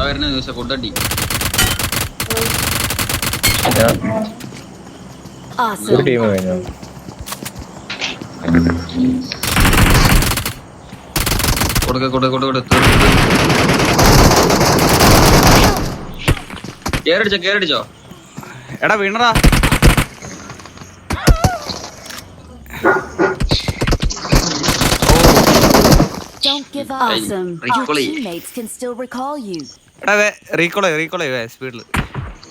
വരുന്ന ദിവസം കൊണ്ടടി ഒരു ടീം കഴിഞ്ഞു. കേറടിച്ചോ എടാ വീണടാ. Don't give up. Awesome. Your teammates can still recall you. എടാ recall സ്പീഡില്.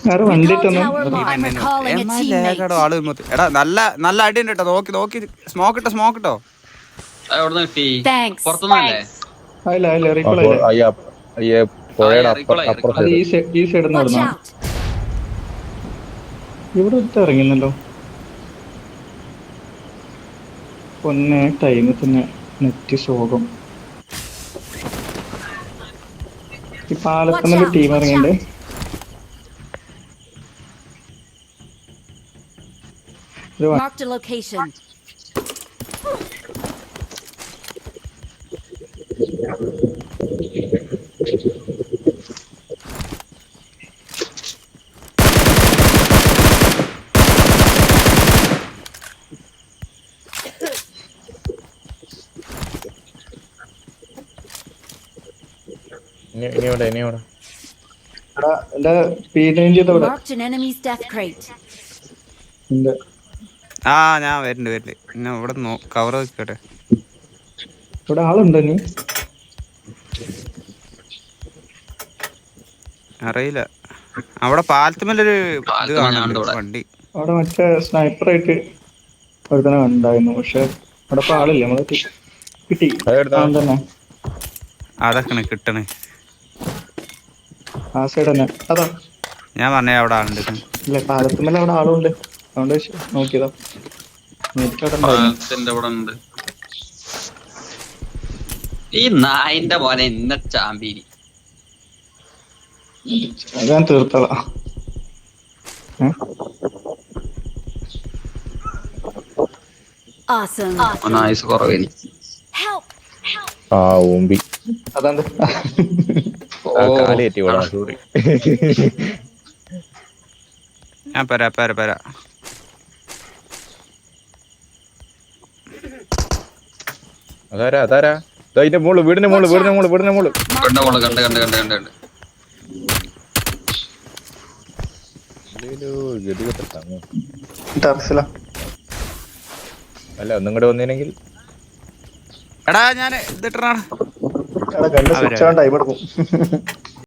Recall tower lost. Recalling a teammate. ആള് എടാ നല്ല അടിയുണ്ട് കേട്ടോ. നോക്കി സ്മോക്ക് ഇട്ടോ. Thanks. പുറത്തുനിന്നല്ലേ പുഴയുടെ അപ്പുറത്ത് ഈ സൈഡിൽ നിന്ന് Watch നടന്നോ? out. ഇവിടെ ഇറങ്ങുന്നല്ലോ. പൊന്നെ ടൈമിൽ തന്നെ നെറ്റ് ശോകം. ഈ പാലത്തുനിന്ന് ടീം ഇറങ്ങിണ്ട്. Marked a location. ഇനിയോടെ എന്റെ P90 Marked an enemy's death crate. ഞാൻ വരുന്നുണ്ട്. പിന്നെ ഇവിടെ കവർ വെക്കട്ടെ. ഇവിടെ ആളുണ്ടോ നീ? അറിയില്ല. അവിടെ പാലത്തുമല്ലൊരു ഇത് കാണുന്നുണ്ട് വണ്ടി. അവിടെ മറ്റേ സ്നൈപ്പറായിട്ട് ഒരുത്തനെ ഉണ്ടായിരുന്നു. പക്ഷെ അവിടെ ഇപ്പൊ ആളില്ല. നമ്മള് കിട്ടി തന്നെ അതൊക്കെ കിട്ടണേ. ആ സൈഡ് തന്നെ. അതാ ഞാൻ പറഞ്ഞ അവിടെ ആളുണ്ട്. ഇല്ല പാലത്തുമ്മല അവിടെ ആളുണ്ട്. അതുകൊണ്ട് നോക്കിയതാ. ഈ നായിന്റെ പോലെ എന്നെ ചാമ്പീരി ഞാൻ തീർത്തതാ. Awesome. ആയുസ് കുറവേനി. ഊമ്പി അതാണ്ട് കാലേറ്റി വിടാം. സോറി. ഞാൻ പരാ അതാരാ അതിന്റെ മോള് വീടിന്റെ മോള് കണ്ട് ടെറസിലാ. അല്ല ഒന്നും കൂടെ വന്നില്ലെങ്കിൽ എടാ ഞാൻ ഇതിട്ടാ ടൈം എടുക്കും.